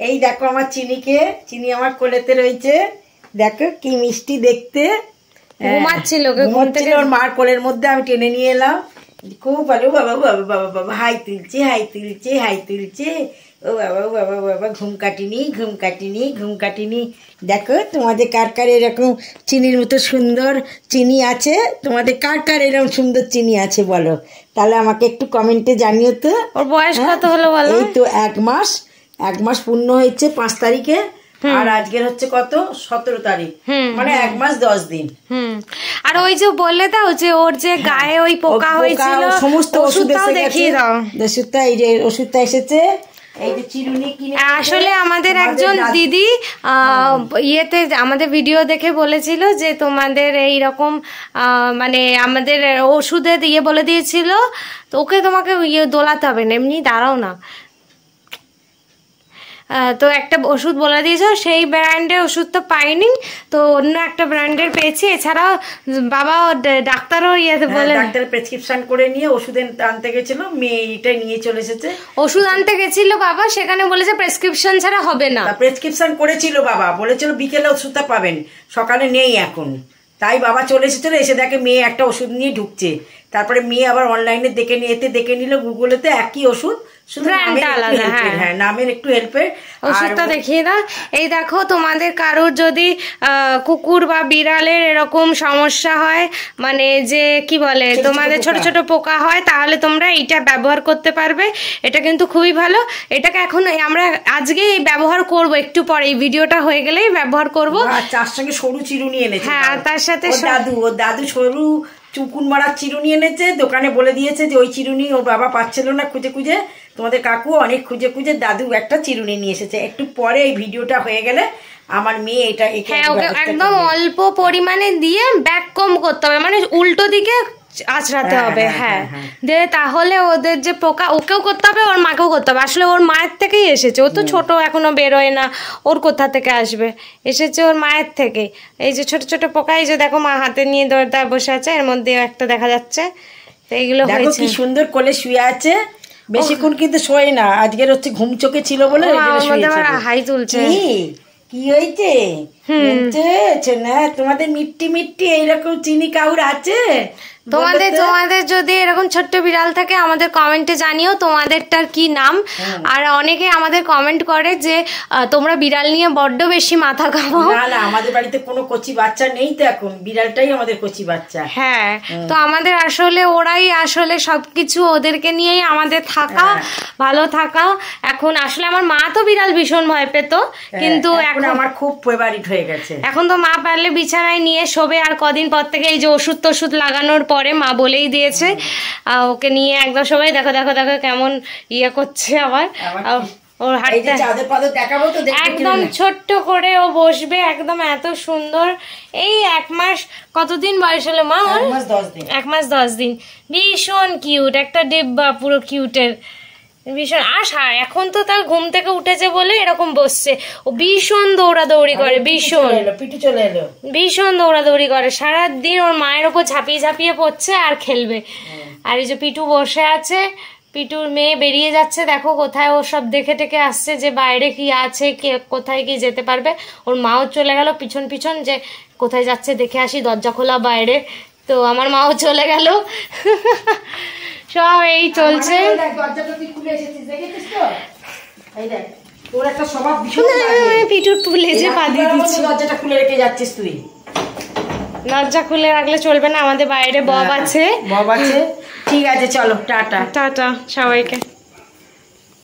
এই দেখো আমার চিনিকে, চিনি আমার কোলেতে রয়েছে, দেখো কি মিষ্টি দেখতে। ঘুমাচ্ছিল ওর মার কোলের মধ্যে আমি টেনে নিয়ে এলাম। খুব ভালো, বাবা বাবা বাবা বাবা হাই তুলছে হাই তুলছে হাই তুলছে, ও বাবা ও বাবা বাবা ঘুম কাটিনি ঘুম কাটিনি ঘুম কাটিনি। দেখো তোমাদের কার কার এরকম চিনির মতো সুন্দর চিনি আছে, তোমাদের কার কার এরকম সুন্দর চিনি আছে বলো, তাহলে আমাকে একটু কমেন্টে জানিও তো। ওর বয়স কত হলো বলো? এই তো 1 মাস পূর্ণ হয়েছে 5 তারিখে, আর আজকের হচ্ছে কত 17 তারিখ, মানে 1 মাস 10 দিন। আর ওই যে বলে দাও যে ওর যে গায়ে ওই পোকা হয়েছিল সমস্ত ওষুধটাও দেখিয়ে দাও। ওষুধটা এই যে ওষুধটা এসেছে, এই যে চিরুনি কিনে। আসলে আমাদের একজন দিদি ইয়েতে আমাদের ভিডিও দেখে বলেছিল যে তোমাদের এইরকম মানে আমাদের ওষুধে ইয়ে বলে দিয়েছিল, তো ওকে তোমাকে ইয়ে দোলাতে হবে না, এমনি দাঁড়াও না। তো একটা ওষুধ বলে দিয়েছ, সেই ব্র্যান্ডের ওষুধটা পাইনি, তো অন্য একটা ব্র্যান্ডের পেয়েছি। এছাড়াও বাবা ডাক্তারও ইয়েতে বলে, ডাক্তার প্রেসক্রিপশন করে নিয়ে ওষুধ আনতে গেছিল, মেয়েটা নিয়ে চলে এসেছে। ওষুধ আনতে গেছিল বাবা, সেখানে বলেছে প্রেসক্রিপশন ছাড়া হবে না। প্রেসক্রিপশন করেছিল বাবা, বলেছিল বিকেলে ওষুধটা পাবেন, সকালে নেই এখন। তাই বাবা চলে এসেছিল, এসে দেখে মেয়ে একটা ওষুধ নিয়ে ঢুকছে। তারপরে মেয়ে আবার অনলাইনে দেখে নিল গুগলেতে একই ওষুধ, শুধু নামের একটু হেল্পের ওষুধটা দেখিয়ে দাও। এই দেখো তোমাদের কারোর যদি কুকুর বা বিড়ালের এরকম সমস্যা হয়, মানে যে কি বলে তোমাদের ছোট ছোট পোকা হয়, তাহলে তোমরা এইটা ব্যবহার করতে পারবে। এটা কিন্তু খুবই ভালো। এটাকে এখন আমরা আজকে ব্যবহার করব, একটু পরে এই ভিডিওটা হয়ে গেলেই ব্যবহার করব। তার সঙ্গে সরু চিরুনি এনেছে। হ্যাঁ, তার সাথে ওর দাদু সরু চুকুন মারার চিরুনি এনেছে, দোকানে বলে দিয়েছে যে ওই চিরুনি ওর বাবা পাচ্ছিল না খুঁজে, তোমাদের কাকু অনেক খুঁজে দাদু একটা চিরুনি নিয়ে এসেছে। একটু পরে এই ভিডিওটা হয়ে গেলে আমার মেয়ে এটা একদম অল্প পরিমাণে দিয়ে ব্যাক কম করতে হবে, মানে উল্টো দিকে আঁচড়াতে হবে। হ্যাঁ, দিয়ে তাহলে ওদের যে পোকা, ওকেও করতে হবে, ওর মাকেও করতে হবে। আসলে ওর মায়ের থেকেই এসেছে, ও তো ছোট এখনো বেরোয় না, ওর কোথা থেকে আসবে, এসেছে ওর মায়ের থেকে। এই যে ছোট ছোট পোকা, এই যে দেখো মা হাতে নিয়ে দরদায় বসে আছে, এর মধ্যে একটা দেখা যাচ্ছে। তো এইগুলো হয়েছে, কি সুন্দর কোলে শুয়ে আছে, বেশিক্ষণ কিন্তু শোয় না। আজকের হচ্ছে ঘুম চোখে ছিল বলে হাই তুলছে। কি হয়েছে না তোমাদের মিট্টি এইরকম চিনি কাউর আছে? তোমাদের যদি এরকম ছোট্ট বিড়াল থাকে আমাদের কমেন্টে জানিও তোমাদেরটার কি নাম। আর অনেকে আমাদের কমেন্ট করে যে তোমরা বিড়াল নিয়ে বড্ড বেশি মাথা ঘামাও। না, আমাদের বাড়িতে কোনো কচি বাচ্চা নেই তো, এখন বিড়ালটাই আমাদের কচি বাচ্চা। হ্যাঁ, তো আমাদের আসলে ওরাই আসলে সবকিছু, ওদেরকে নিয়েই আমাদের থাকা, ভালো থাকা। এখন আসলে আমার মা তো বিড়াল ভীষণ ভয় পেত, কিন্তু এখন আমার খুব ফেভারিট হয়ে গেছে। এখন তো মা পারলে বিছানায় নিয়ে শোবে। আর কদিন পর থেকে এই যে ওষুধ লাগানোর পরে মা বলেই দিয়েছে ওকে নিয়ে একদম সবাই দেখো কেমন ইয়ে করছে। আবার ওর হাতটা একদম ছোট্ট করে ও বসবে, একদম এত সুন্দর। এই 1 মাস কতদিন বয়স হলো মা? 1 মাস 10 দিন। ভীষণ কিউট একটা ডিব্বা, পুরো কিউটের ভীষণ আশা। এখন তো তার ঘুম থেকে উঠেছে বলে এরকম বসছে। ও ভীষণ দৌড়াদৌড়ি করে, ভীষণ দৌড়াদৌড়ি করে সারাদিন। ওর মায়ের ওপর ঝাঁপিয়ে পড়ছে আর খেলবে। আর এই যে পিটু বসে আছে, পিটুর মেয়ে বেরিয়ে যাচ্ছে, দেখো কোথায় ও সব দেখে টেকে আসছে যে বাইরে কি আছে, কে কোথায় কি যেতে পারবে। ওর মাও চলে গেল পিছন যে কোথায় যাচ্ছে দেখে আসি, দরজা খোলা বাইরে। তো আমার মাও চলে গেল। সব এই চলছে। পিটুর লেজে পা দিয়ে দিচ্ছি। দরজাটা খুলে রেখে যাচ্ছিস তুই? দরজা খুলে রাখলে চলবে না, আমাদের বাইরে বব আছে। ঠিক আছে, চলো টাটা সবাইকে।